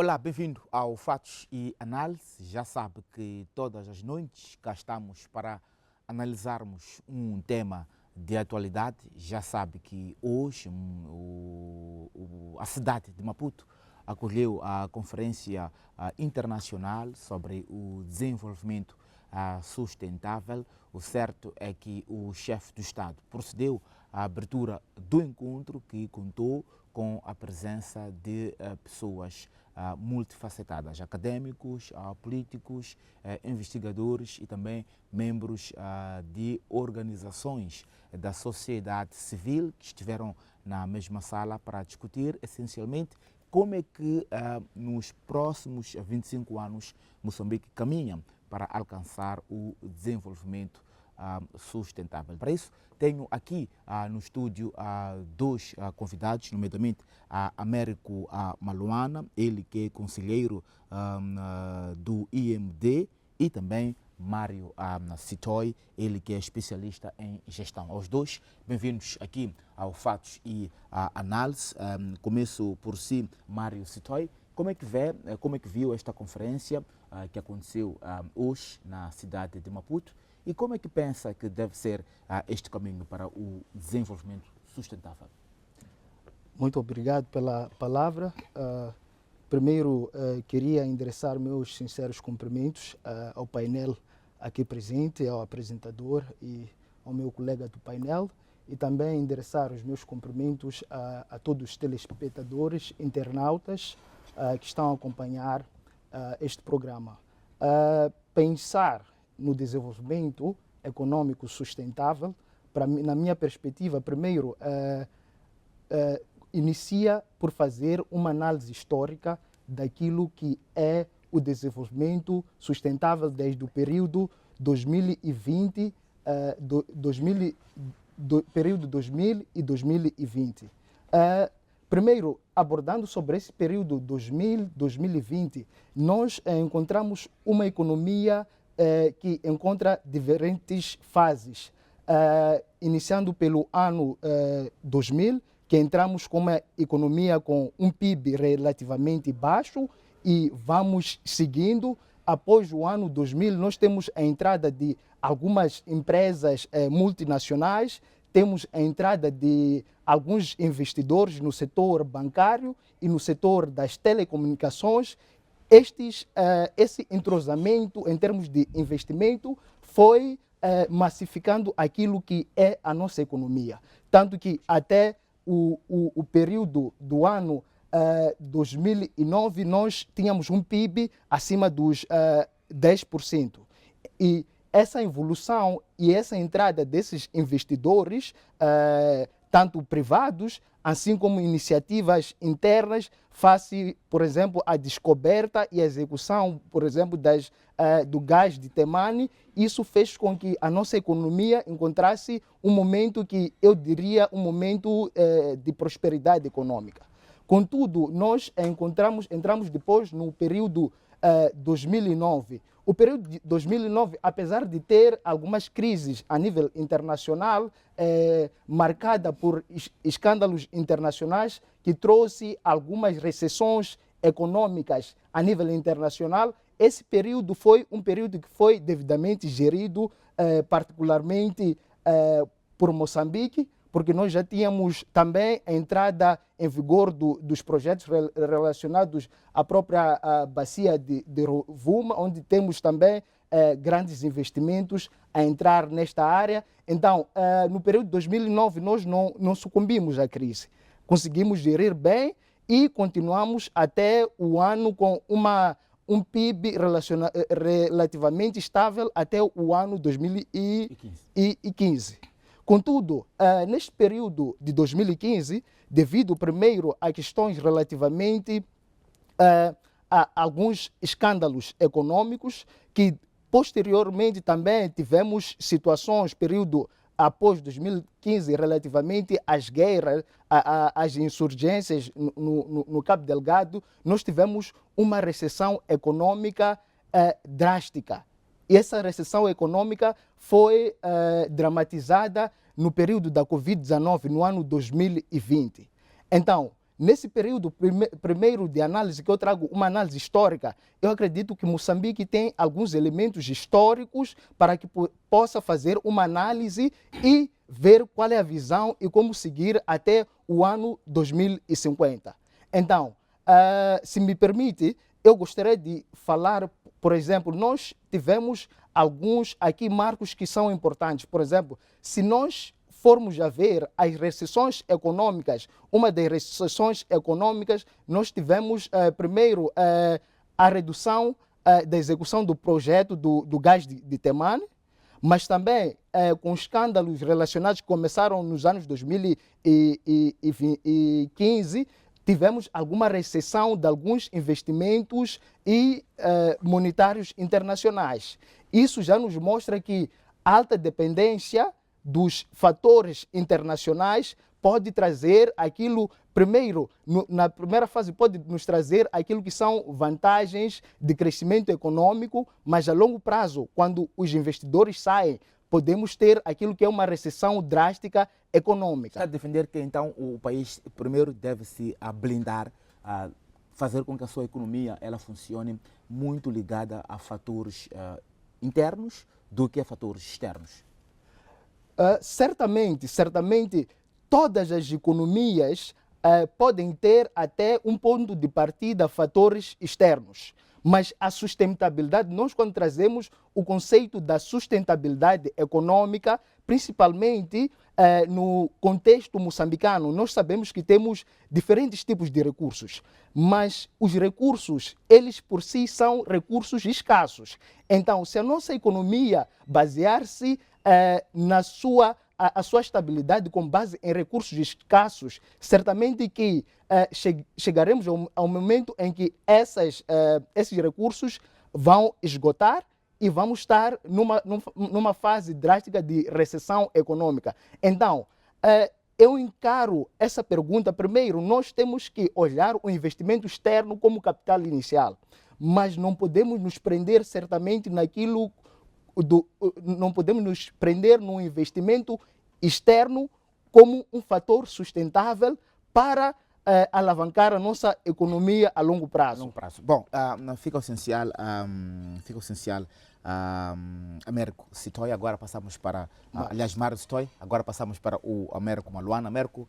Olá, bem-vindo ao Fatos e Análise. Já sabe que todas as noites cá estamos para analisarmos um tema de atualidade. Já sabe que hoje a cidade de Maputo acolheu a Conferência Internacional sobre o Desenvolvimento Sustentável. O certo é que o chefe do Estado procedeu à abertura do encontro, que contou com a presença de pessoas multifacetadas, académicos, políticos, investigadores e também membros de organizações da sociedade civil que estiveram na mesma sala para discutir essencialmente como é que nos próximos 25 anos Moçambique caminha para alcançar o desenvolvimento sustentável. Para isso, tenho aqui no estúdio dois convidados, nomeadamente Américo Maluana, ele que é conselheiro do IMD, e também Mário Sitoy, ele que é especialista em gestão. Aos dois, bem-vindos aqui ao Fatos e Análise. Começo por si, Mário Sitoy. Como é que viu esta conferência que aconteceu hoje na cidade de Maputo? E como é que pensa que deve ser este caminho para o desenvolvimento sustentável? Muito obrigado pela palavra. Primeiro, queria endereçar meus sinceros cumprimentos ao painel aqui presente, ao apresentador e ao meu colega do painel, e também endereçar os meus cumprimentos a todos os telespectadores, internautas que estão a acompanhar este programa. Pensar no desenvolvimento econômico sustentável, na minha perspectiva, primeiro, inicia por fazer uma análise histórica daquilo que é o desenvolvimento sustentável desde o período 2020, período 2000 e 2020. Primeiro, abordando sobre esse período 2000-2020, nós encontramos uma economia que encontra diferentes fases, iniciando pelo ano 2000, que entramos com uma economia com um PIB relativamente baixo, e vamos seguindo. Após o ano 2000, nós temos a entrada de algumas empresas multinacionais, temos a entrada de alguns investidores no setor bancário e no setor das telecomunicações. Esse entrosamento em termos de investimento foi massificando aquilo que é a nossa economia. Tanto que até o período do ano 2009 nós tínhamos um PIB acima dos 10%. E essa evolução e essa entrada desses investidores, tanto privados, assim como iniciativas internas, face, por exemplo, a descoberta e a execução, por exemplo, do gás de Temane, isso fez com que a nossa economia encontrasse um momento que eu diria um momento de prosperidade econômica. Contudo, nós entramos depois no período 2009. O período de 2009, apesar de ter algumas crises a nível internacional, marcada por escândalos internacionais, que trouxe algumas recessões econômicas a nível internacional, esse período foi um período que foi devidamente gerido, particularmente por Moçambique, porque nós já tínhamos também a entrada em vigor dos projetos relacionados à própria bacia de Rovuma, onde temos também grandes investimentos a entrar nesta área. Então, no período de 2009, nós não sucumbimos à crise. Conseguimos gerir bem e continuamos até o ano com um PIB relativamente estável até o ano 2015. Contudo, neste período de 2015, devido primeiro a questões relativamente a alguns escândalos econômicos, que posteriormente também tivemos situações, período após 2015, relativamente às guerras, às insurgências no Cabo Delgado, nós tivemos uma recessão econômica drástica. E essa recessão econômica foi dramatizada no período da Covid-19, no ano 2020. Então, nesse período primeiro de análise, que eu trago uma análise histórica, eu acredito que Moçambique tem alguns elementos históricos para que possa fazer uma análise e ver qual é a visão e como seguir até o ano 2050. Então, se me permite, eu gostaria de falar, por exemplo, nós tivemos alguns aqui marcos que são importantes. Por exemplo, se nós formos a ver as recessões econômicas, uma das recessões econômicas, nós tivemos primeiro a redução da execução do projeto do gás de Temane, mas também com escândalos relacionados que começaram nos anos 2015, tivemos alguma recessão de alguns investimentos e monetários internacionais. Isso já nos mostra que alta dependência dos fatores internacionais pode trazer aquilo, primeiro, na primeira fase, pode nos trazer aquilo que são vantagens de crescimento econômico, mas a longo prazo, quando os investidores saem, podemos ter aquilo que é uma recessão drástica econômica. Está a defender que então o país primeiro deve se blindar, fazer com que a sua economia ela funcione muito ligada a fatores internos do que a fatores externos. Certamente, todas as economias podem ter até um ponto de partida fatores externos. Mas a sustentabilidade, nós quando trazemos o conceito da sustentabilidade econômica, principalmente no contexto moçambicano, nós sabemos que temos diferentes tipos de recursos, mas os recursos, eles por si são recursos escassos. Então, se a nossa economia basear-se na sua estabilidade com base em recursos escassos, certamente que chegaremos ao momento em que esses recursos vão esgotar e vamos estar numa fase drástica de recessão econômica. Então, eu encaro essa pergunta. Primeiro, nós temos que olhar o investimento externo como capital inicial, mas não podemos nos prender certamente naquilo não podemos nos prender no investimento externo como um fator sustentável para alavancar a nossa economia a longo prazo. Bom, fica essencial, Américo Sitoy, agora passamos para, aliás, Mário Sitoy, agora passamos para o Américo Maluana. Américo,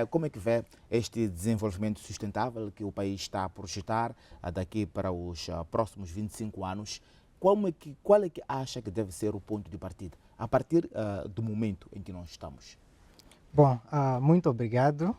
como é que vê este desenvolvimento sustentável que o país está a projetar daqui para os próximos 25 anos? Qual é que acha que deve ser o ponto de partida, a partir do momento em que nós estamos? Bom, muito obrigado.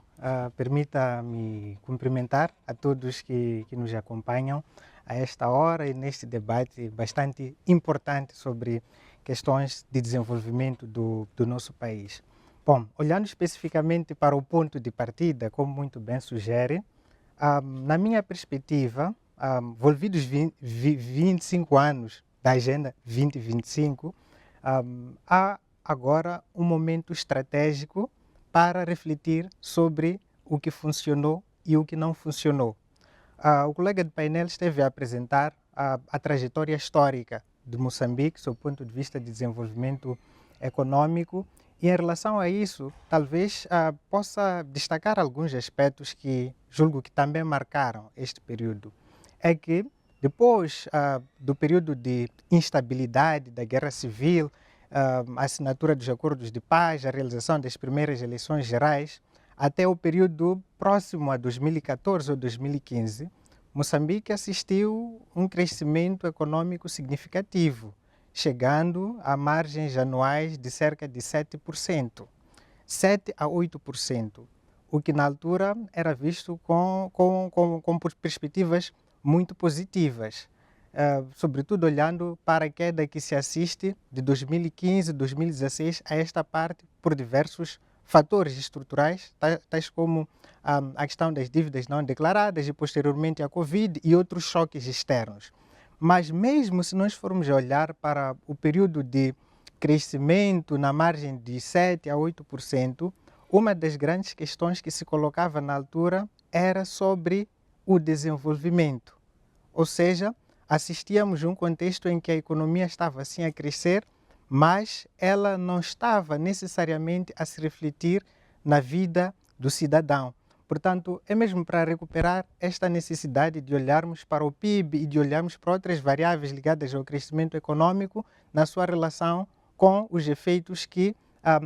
Permita-me cumprimentar a todos que nos acompanham a esta hora e neste debate bastante importante sobre questões de desenvolvimento do nosso país. Bom, olhando especificamente para o ponto de partida, como muito bem sugere, na minha perspectiva, envolvidos 25 anos da Agenda 2025, há agora um momento estratégico para refletir sobre o que funcionou e o que não funcionou. O colega de painel esteve a apresentar a trajetória histórica de Moçambique, sob o ponto de vista de desenvolvimento econômico, e em relação a isso, talvez possa destacar alguns aspectos que julgo que também marcaram este período. É que depois do período de instabilidade, da guerra civil, a assinatura dos acordos de paz, a realização das primeiras eleições gerais, até o período próximo a 2014 ou 2015, Moçambique assistiu um crescimento econômico significativo, chegando a margens anuais de cerca de 7%, 7 a 8%, o que na altura era visto com perspectivas muito positivas, sobretudo olhando para a queda que se assiste de 2015 a 2016 a esta parte por diversos fatores estruturais, tais como a questão das dívidas não declaradas e posteriormente a Covid e outros choques externos. Mas mesmo se nós formos olhar para o período de crescimento na margem de 7 a 8%, uma das grandes questões que se colocava na altura era sobre o desenvolvimento. Ou seja, assistíamos a um contexto em que a economia estava assim a crescer, mas ela não estava necessariamente a se refletir na vida do cidadão. Portanto, é mesmo para recuperar esta necessidade de olharmos para o PIB e de olharmos para outras variáveis ligadas ao crescimento econômico na sua relação com os efeitos que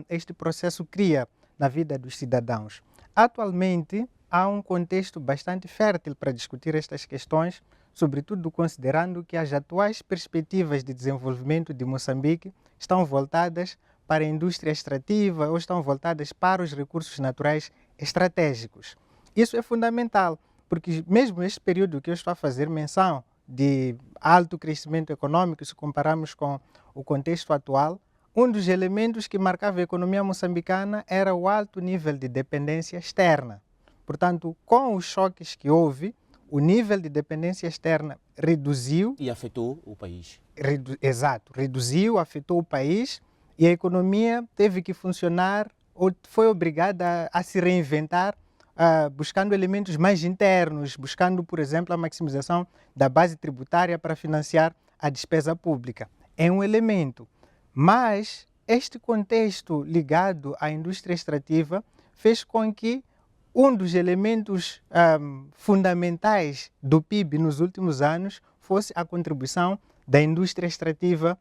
este processo cria na vida dos cidadãos. Atualmente, há um contexto bastante fértil para discutir estas questões, sobretudo considerando que as atuais perspectivas de desenvolvimento de Moçambique estão voltadas para a indústria extrativa ou estão voltadas para os recursos naturais estratégicos. Isso é fundamental, porque mesmo este período que eu estou a fazer menção de alto crescimento econômico, se compararmos com o contexto atual, um dos elementos que marcava a economia moçambicana era o alto nível de dependência externa. Portanto, com os choques que houve, o nível de dependência externa reduziu. E afetou o país. Exato, reduziu, afetou o país e a economia teve que funcionar ou foi obrigada a se reinventar, buscando elementos mais internos, buscando, por exemplo, a maximização da base tributária para financiar a despesa pública. É um elemento. Mas este contexto ligado à indústria extrativa fez com que um dos elementos fundamentais do PIB nos últimos anos fosse a contribuição da indústria extrativa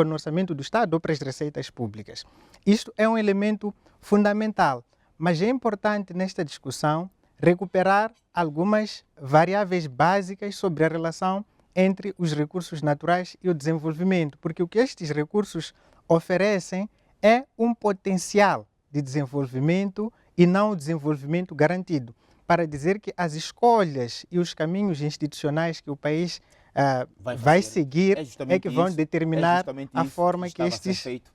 no orçamento do Estado ou para as receitas públicas. Isto é um elemento fundamental, mas é importante nesta discussão recuperar algumas variáveis básicas sobre a relação entre os recursos naturais e o desenvolvimento, porque o que estes recursos oferecem é um potencial de desenvolvimento e não o desenvolvimento garantido, para dizer que as escolhas e os caminhos institucionais que o país vai seguir é que vão determinar a forma que estes... feito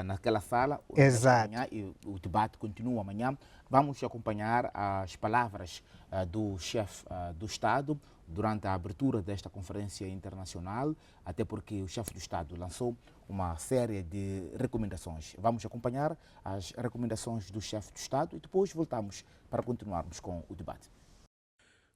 naquela sala. Exato. Amanhã, e o debate continua amanhã. Vamos acompanhar as palavras do chefe do Estado durante a abertura desta conferência internacional, até porque o chefe do Estado lançou uma série de recomendações. Vamos acompanhar as recomendações do chefe do Estado e depois voltamos para continuarmos com o debate.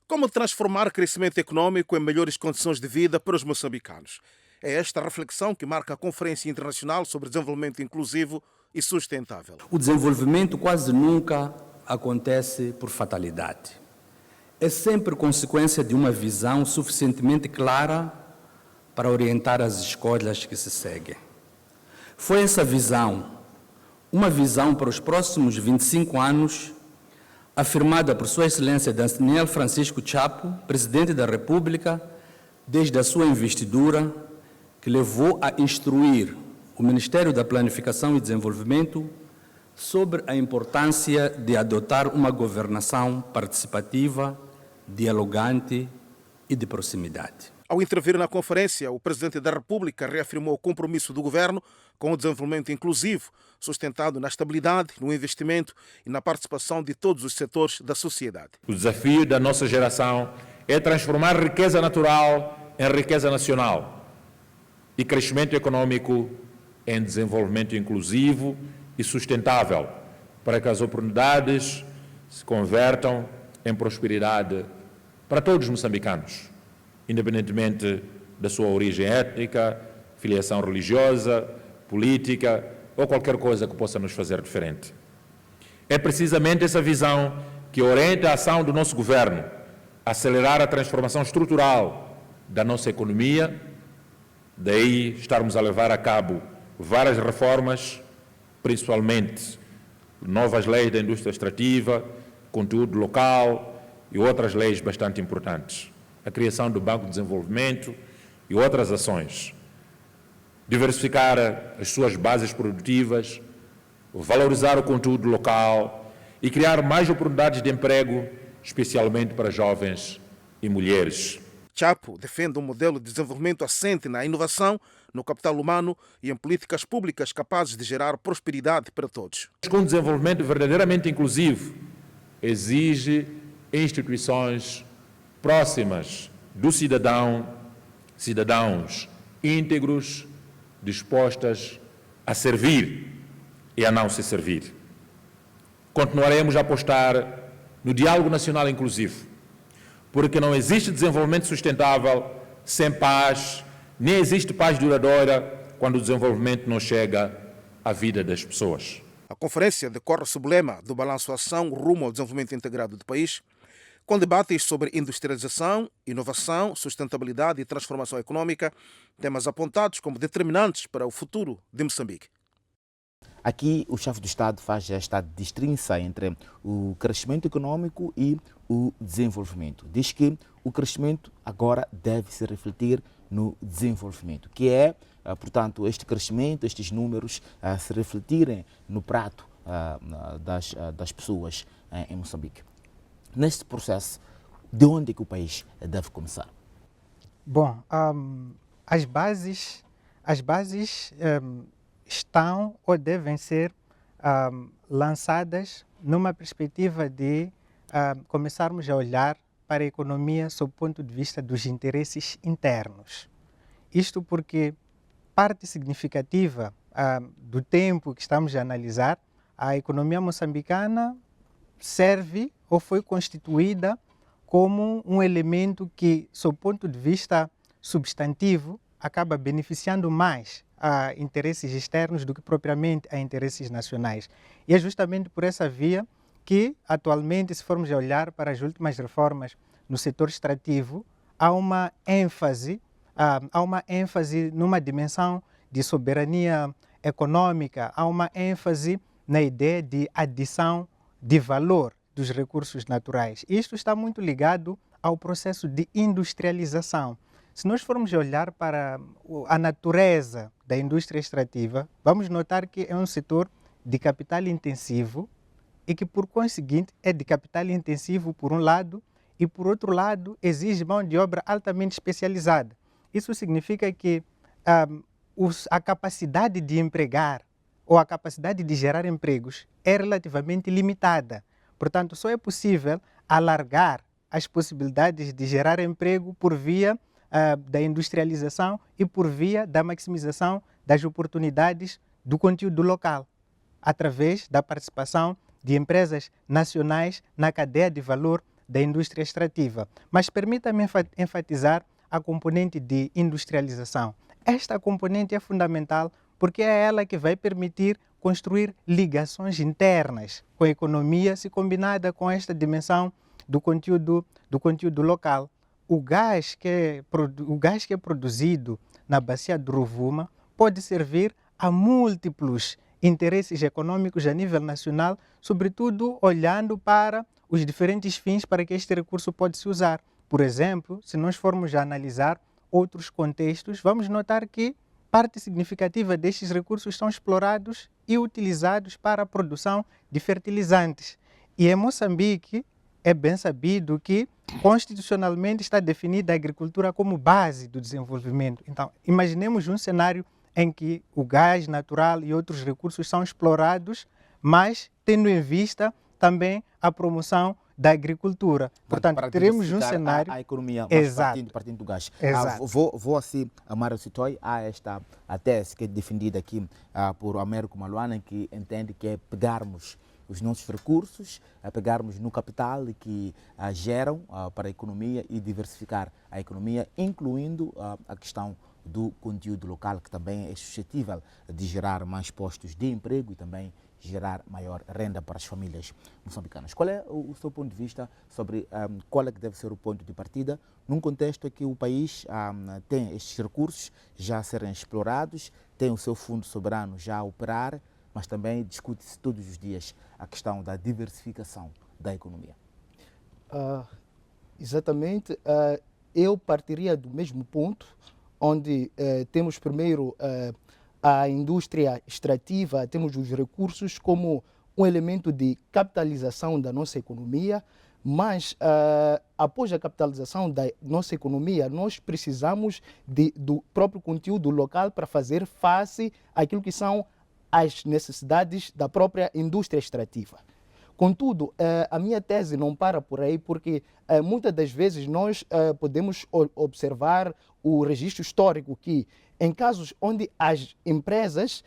Como transformar crescimento econômico em melhores condições de vida para os moçambicanos? É esta reflexão que marca a Conferência Internacional sobre Desenvolvimento Inclusivo e Sustentável. O desenvolvimento quase nunca acontece por fatalidade. É sempre consequência de uma visão suficientemente clara para orientar as escolhas que se seguem. Foi essa visão, uma visão para os próximos 25 anos, afirmada por Sua Excelência Daniel Francisco Chapo, Presidente da República, desde a sua investidura, que levou a instruir o Ministério da Planificação e Desenvolvimento sobre a importância de adotar uma governação participativa, dialogante e de proximidade. Ao intervir na conferência, o Presidente da República reafirmou o compromisso do Governo com o desenvolvimento inclusivo, sustentado na estabilidade, no investimento e na participação de todos os setores da sociedade. O desafio da nossa geração é transformar riqueza natural em riqueza nacional e crescimento econômico em desenvolvimento inclusivo e sustentável, para que as oportunidades se convertam em prosperidade para todos os moçambicanos, independentemente da sua origem étnica, filiação religiosa, política ou qualquer coisa que possa nos fazer diferente. É precisamente essa visão que orienta a ação do nosso governo, acelerar a transformação estrutural da nossa economia, daí estarmos a levar a cabo várias reformas, principalmente novas leis da indústria extrativa, conteúdo local e outras leis bastante importantes. A criação do Banco de Desenvolvimento e outras ações. Diversificar as suas bases produtivas, valorizar o conteúdo local e criar mais oportunidades de emprego, especialmente para jovens e mulheres. Chapo defende um modelo de desenvolvimento assente na inovação, no capital humano e em políticas públicas capazes de gerar prosperidade para todos. Um desenvolvimento verdadeiramente inclusivo exige instituições próximas do cidadão, cidadãos íntegros, dispostas a servir e a não se servir. Continuaremos a apostar no diálogo nacional inclusivo, porque não existe desenvolvimento sustentável sem paz, nem existe paz duradoura quando o desenvolvimento não chega à vida das pessoas. A conferência decorre sob o lema do Balanço Ação rumo ao desenvolvimento integrado do país, com debates sobre industrialização, inovação, sustentabilidade e transformação econômica, temas apontados como determinantes para o futuro de Moçambique. Aqui, o chefe do Estado faz esta distinção entre o crescimento econômico e o desenvolvimento. Diz que o crescimento agora deve se refletir no desenvolvimento, que é, portanto, este crescimento, estes números se refletirem no prato das pessoas em Moçambique. Neste processo, de onde é que o país deve começar? Bom, as bases estão ou devem ser lançadas numa perspectiva de começarmos a olhar para a economia sob o ponto de vista dos interesses internos. Isto porque parte significativa do tempo que estamos a analisar, a economia moçambicana serve ou foi constituída como um elemento que, sob o ponto de vista substantivo, acaba beneficiando mais a interesses externos do que propriamente a interesses nacionais. E é justamente por essa via que, atualmente, se formos a olhar para as últimas reformas no setor extrativo, há uma ênfase numa dimensão de soberania econômica, há uma ênfase na ideia de adição de valor dos recursos naturais. Isto está muito ligado ao processo de industrialização. Se nós formos olhar para a natureza da indústria extrativa, vamos notar que é um setor de capital intensivo e que, por conseguinte, é de capital intensivo por um lado e, por outro lado, exige mão de obra altamente especializada. Isso significa que a capacidade de empregar ou a capacidade de gerar empregos é relativamente limitada. Portanto, só é possível alargar as possibilidades de gerar emprego por via da industrialização e por via da maximização das oportunidades do conteúdo local, através da participação de empresas nacionais na cadeia de valor da indústria extrativa. Mas permita-me enfatizar a componente de industrialização. Esta componente é fundamental porque é ela que vai permitir construir ligações internas com a economia, se combinada com esta dimensão do conteúdo local. O gás que é produzido na bacia do Rovuma pode servir a múltiplos interesses econômicos a nível nacional, sobretudo olhando para os diferentes fins para que este recurso pode se usar. Por exemplo, se nós formos a analisar outros contextos, vamos notar que parte significativa destes recursos são explorados e utilizados para a produção de fertilizantes. E em Moçambique é bem sabido que constitucionalmente está definida a agricultura como base do desenvolvimento. Então, imaginemos um cenário em que o gás natural e outros recursos são explorados, mas tendo em vista também a promoção da agricultura. Portanto, para teremos um cenário... A economia, Exato. partindo do gás. Exato. Vou assim, Mário Sitoi, há a tese que é defendida aqui por Américo Maluana, que entende que é pegarmos os nossos recursos, pegarmos no capital que geram para a economia e diversificar a economia, incluindo a questão do conteúdo local, que também é suscetível de gerar mais postos de emprego e também gerar maior renda para as famílias moçambicanas. Qual é o seu ponto de vista sobre qual é que deve ser o ponto de partida num contexto em que o país tem estes recursos já a serem explorados, tem o seu fundo soberano já a operar, mas também discute-se todos os dias a questão da diversificação da economia? Exatamente. Eu partiria do mesmo ponto, onde temos primeiro a indústria extrativa, temos os recursos como um elemento de capitalização da nossa economia, mas após a capitalização da nossa economia, nós precisamos do próprio conteúdo local para fazer face àquilo que são as necessidades da própria indústria extrativa. Contudo, a minha tese não para por aí, porque muitas das vezes nós podemos observar o registro histórico que, em casos onde as empresas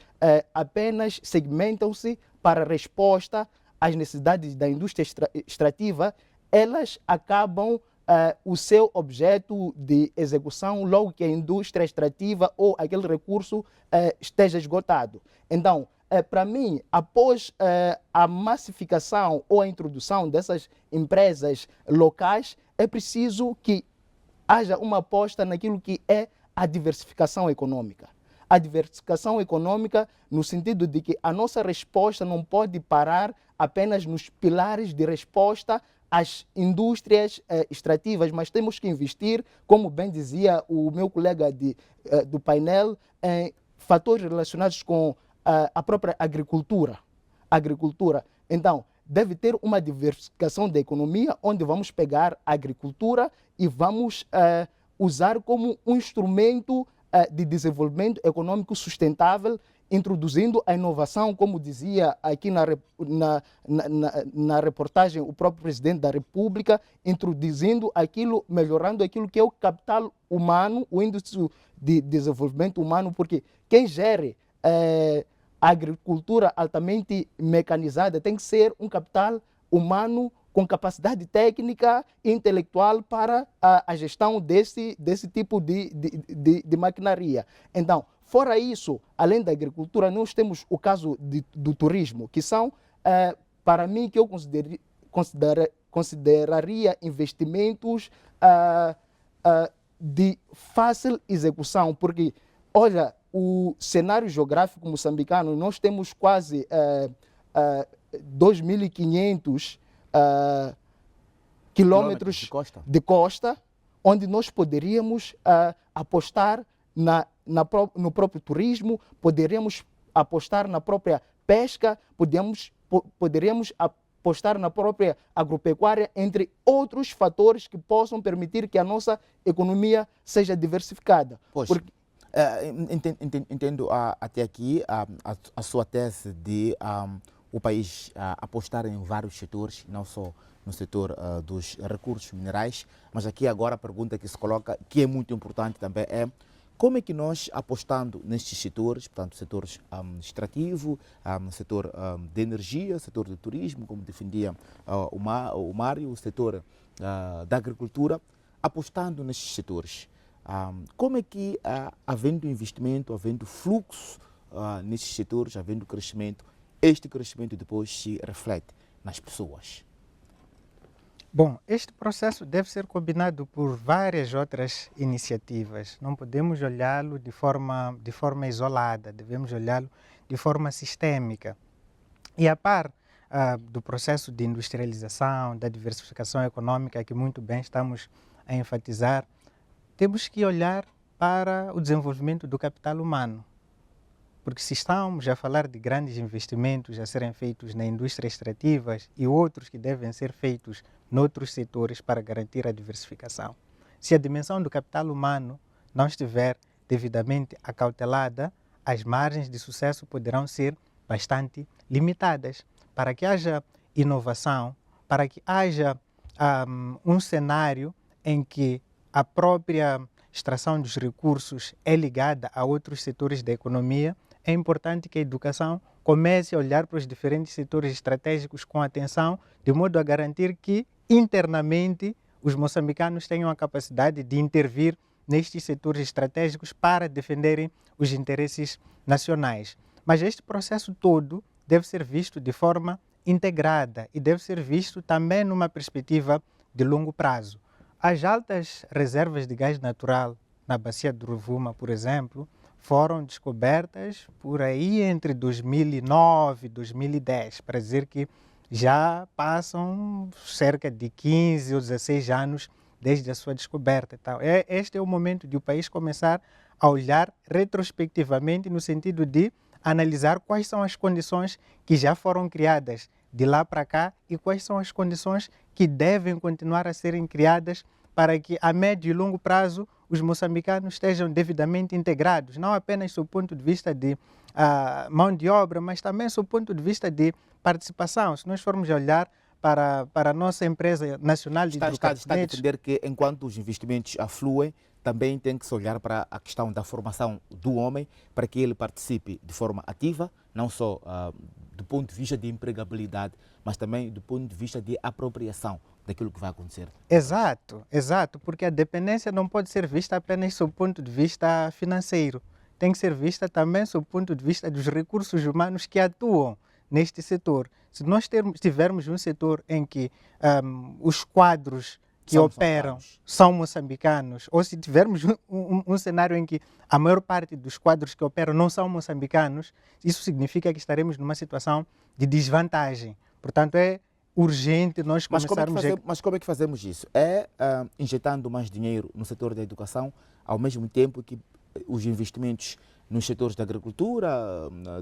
apenas segmentam-se para resposta às necessidades da indústria extrativa, elas acabam o seu objeto de execução logo que a indústria extrativa ou aquele recurso esteja esgotado. Então, para mim, após a massificação ou a introdução dessas empresas locais, é preciso que haja uma aposta naquilo que é a diversificação econômica. A diversificação econômica no sentido de que a nossa resposta não pode parar apenas nos pilares de resposta às indústrias extrativas, mas temos que investir, como bem dizia o meu colega do painel, em fatores relacionados com a própria agricultura. Então, deve ter uma diversificação da economia, onde vamos pegar a agricultura e vamos usar como um instrumento de desenvolvimento econômico sustentável, introduzindo a inovação, como dizia aqui na reportagem o próprio presidente da República, introduzindo aquilo, melhorando aquilo que é o capital humano, o índice de desenvolvimento humano, porque quem gere a agricultura altamente mecanizada tem que ser um capital humano com capacidade técnica e intelectual para a gestão desse tipo de maquinaria. Então, fora isso, além da agricultura, nós temos o caso do turismo, que são, para mim, que eu consideraria investimentos de fácil execução, porque, olha, o cenário geográfico moçambicano, nós temos quase 2.500 quilômetros de costa, onde nós poderíamos apostar no próprio turismo, poderíamos apostar na própria pesca, poderíamos apostar na própria agropecuária, entre outros fatores que possam permitir que a nossa economia seja diversificada. Pois, entendo até aqui a sua tese de o país apostar em vários setores, não só no setor dos recursos minerais, mas aqui agora a pergunta que se coloca, que é muito importante também, é como é que nós, apostando nestes setores, portanto, setores extrativo, setor de energia, setor do turismo, como defendia o Mário, o setor da agricultura, apostando nestes setores, como é que, havendo investimento, havendo fluxo nesses setores, havendo crescimento, este crescimento depois se reflete nas pessoas? Bom, este processo deve ser combinado por várias outras iniciativas. Não podemos olhá-lo de forma isolada, devemos olhá-lo de forma sistêmica. E a par do processo de industrialização, da diversificação econômica, que muito bem estamos a enfatizar, temos que olhar para o desenvolvimento do capital humano. Porque se estamos a falar de grandes investimentos a serem feitos na indústria extrativas e outros que devem ser feitos noutros setores para garantir a diversificação, se a dimensão do capital humano não estiver devidamente acautelada, as margens de sucesso poderão ser bastante limitadas. Para que haja inovação, para que haja um cenário em que a própria extração dos recursos é ligada a outros setores da economia, é importante que a educação comece a olhar para os diferentes setores estratégicos com atenção, de modo a garantir que, internamente, os moçambicanos tenham a capacidade de intervir nestes setores estratégicos para defenderem os interesses nacionais. Mas este processo todo deve ser visto de forma integrada e deve ser visto também numa perspectiva de longo prazo. As altas reservas de gás natural na bacia do Rovuma, por exemplo, foram descobertas por aí entre 2009 e 2010, para dizer que já passam cerca de 15 ou 16 anos desde a sua descoberta. Então, este é o momento de o país começar a olhar retrospectivamente no sentido de analisar quais são as condições que já foram criadas de lá para cá e quais são as condições que devem continuar a serem criadas para que a médio e longo prazo os moçambicanos estejam devidamente integrados, não apenas do ponto de vista de mão de obra, mas também do ponto de vista de participação. Se nós formos olhar para a nossa empresa nacional de hidrocarbonetos... Está a defender que, enquanto os investimentos afluem, também tem que se olhar para a questão da formação do homem, para que ele participe de forma ativa, não só do ponto de vista de empregabilidade, mas também do ponto de vista de apropriação daquilo que vai acontecer. Exato, porque a dependência não pode ser vista apenas do ponto de vista financeiro. tem que ser vista também sob o ponto de vista dos recursos humanos que atuam neste setor. Se nós tivermos um setor em que os quadros que operam são moçambicanos, ou se tivermos um cenário em que a maior parte dos quadros que operam não são moçambicanos, isso significa que estaremos numa situação de desvantagem. Portanto, é urgente nós começarmos Mas como é que fazemos isso? É injetando mais dinheiro no setor da educação, ao mesmo tempo que os investimentos nos setores da agricultura,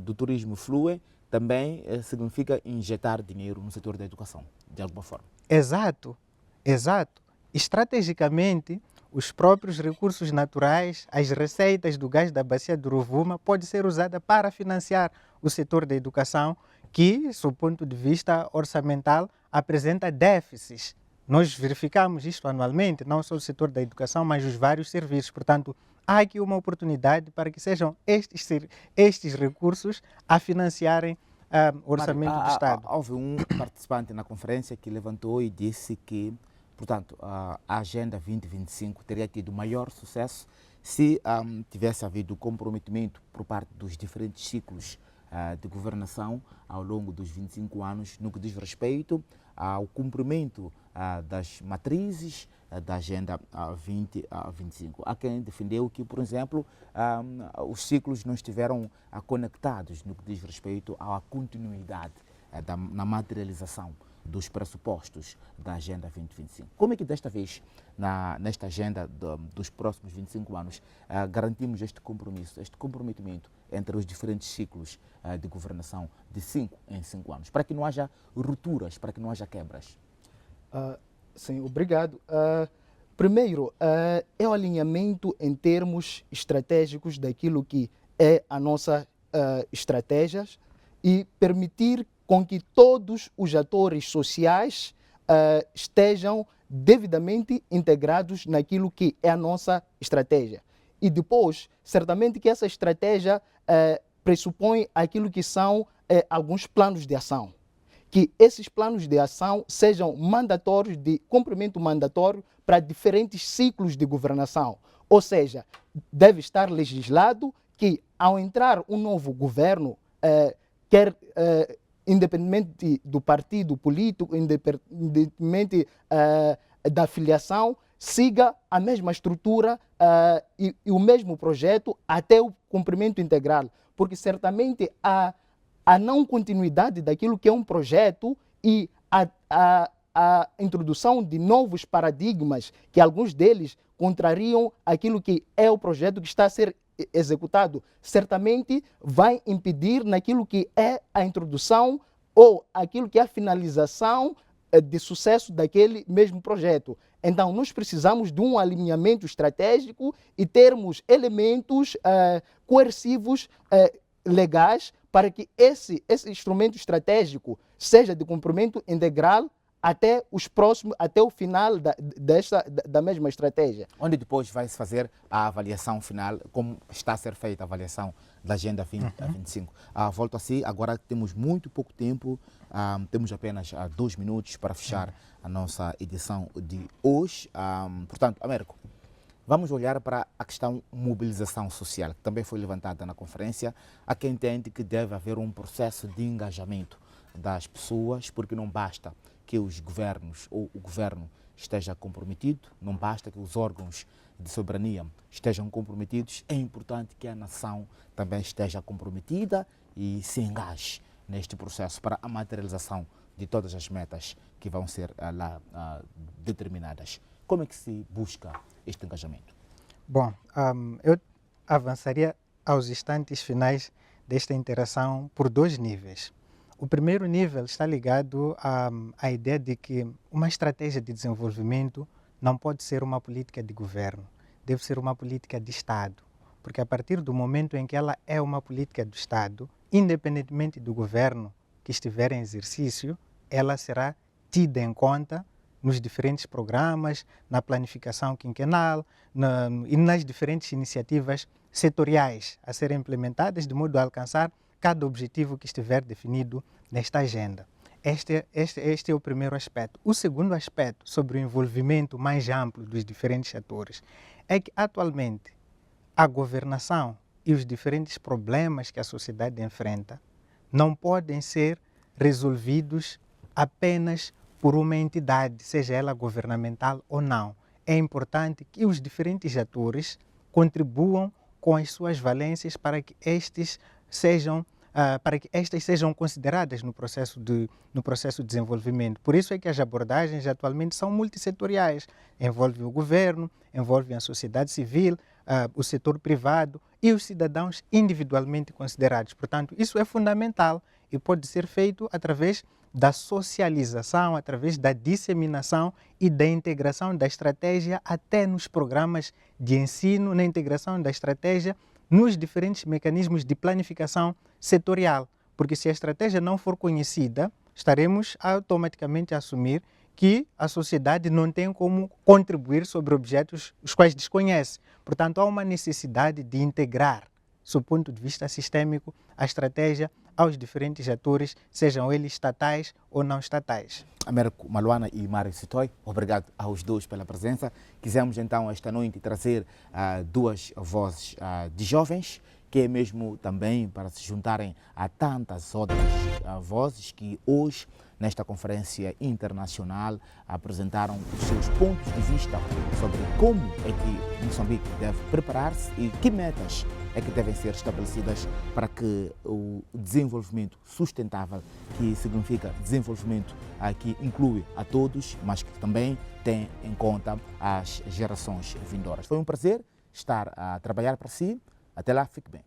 do turismo fluem, também significa injetar dinheiro no setor da educação, de alguma forma. Exato. Estrategicamente, os próprios recursos naturais, as receitas do gás da bacia do Rovuma, pode ser usada para financiar o setor da educação, que, sob o ponto de vista orçamental, apresenta déficits. Nós verificamos isto anualmente, não só o setor da educação, mas os vários serviços. Portanto, há aqui uma oportunidade para que sejam estes recursos a financiarem o orçamento do Estado. Houve um participante na conferência que levantou e disse que, portanto, a Agenda 2025 teria tido maior sucesso se tivesse havido comprometimento por parte dos diferentes ciclos de governação ao longo dos 25 anos no que diz respeito ao cumprimento das matrizes da Agenda 2025. Há quem defendeu que, por exemplo, os ciclos não estiveram conectados no que diz respeito à continuidade na materialização dos pressupostos da Agenda 2025. Como é que desta vez, nesta agenda dos próximos 25 anos, garantimos este compromisso, este comprometimento entre os diferentes ciclos de governação de 5 em 5 anos, para que não haja rupturas, para que não haja quebras? Sim, obrigado. Primeiro, é o alinhamento em termos estratégicos daquilo que é a nossa estratégia e permitir com que todos os atores sociais estejam devidamente integrados naquilo que é a nossa estratégia. E depois, certamente que essa estratégia pressupõe aquilo que são alguns planos de ação. Que esses planos de ação sejam mandatórios, de cumprimento mandatório para diferentes ciclos de governação. Ou seja, deve estar legislado que, ao entrar um novo governo, independentemente do partido político, independentemente da filiação, siga a mesma estrutura e o mesmo projeto até o cumprimento integral. Porque certamente a não continuidade daquilo que é um projeto e a introdução de novos paradigmas, que alguns deles contrariam aquilo que é o projeto que está a ser executado, certamente vai impedir naquilo que é a introdução ou aquilo que é a finalização de sucesso daquele mesmo projeto. Então, nós precisamos de um alinhamento estratégico e termos elementos coercivos legais para que esse instrumento estratégico seja de cumprimento integral até o final da mesma estratégia. Onde depois vai se fazer a avaliação final, como está a ser feita a avaliação da Agenda 2025. Volto a si, agora temos muito pouco tempo, temos apenas 2 minutos para fechar a nossa edição de hoje. Portanto, Américo, vamos olhar para a questão mobilização social, que também foi levantada na conferência. Há quem entende que deve haver um processo de engajamento das pessoas, porque não basta que os governos ou o governo esteja comprometido, não basta que os órgãos de soberania estejam comprometidos, é importante que a nação também esteja comprometida e se engaje neste processo para a materialização de todas as metas que vão ser lá determinadas. Como é que se busca este engajamento? Bom, eu avançaria aos instantes finais desta interação por 2 níveis. O primeiro nível está ligado à ideia de que uma estratégia de desenvolvimento não pode ser uma política de governo, deve ser uma política de Estado, porque a partir do momento em que ela é uma política do Estado, independentemente do governo que estiver em exercício, ela será tida em conta nos diferentes programas, na planificação quinquenal e nas diferentes iniciativas setoriais a serem implementadas de modo a alcançar cada objetivo que estiver definido nesta agenda. Este é o primeiro aspecto. O segundo aspecto, sobre o envolvimento mais amplo dos diferentes atores, é que atualmente a governação e os diferentes problemas que a sociedade enfrenta não podem ser resolvidos apenas por uma entidade, seja ela governamental ou não. É importante que os diferentes atores contribuam com as suas valências para que estas sejam consideradas no processo de desenvolvimento. Por isso é que as abordagens atualmente são multissetoriais, envolvem o governo, envolvem a sociedade civil, o setor privado e os cidadãos individualmente considerados. Portanto, isso é fundamental e pode ser feito através da socialização, através da disseminação e da integração da estratégia até nos programas de ensino, na integração da estratégia nos diferentes mecanismos de planificação setorial. Porque se a estratégia não for conhecida, estaremos automaticamente a assumir que a sociedade não tem como contribuir sobre objetos os quais desconhece. Portanto, há uma necessidade de integrar, sob o ponto de vista sistêmico, a estratégia aos diferentes atores, sejam eles estatais ou não estatais. Américo Maluana e Mário Sitoy, obrigado aos dois pela presença. Quisemos então esta noite trazer duas vozes de jovens, que é mesmo também para se juntarem a tantas outras vozes que hoje, nesta conferência internacional, apresentaram os seus pontos de vista sobre como é que Moçambique deve preparar-se e que metas é que devem ser estabelecidas para que o desenvolvimento sustentável, que significa desenvolvimento que inclui a todos, mas que também tem em conta as gerações vindouras. Foi um prazer estar a trabalhar para si. Até lá, fique bem.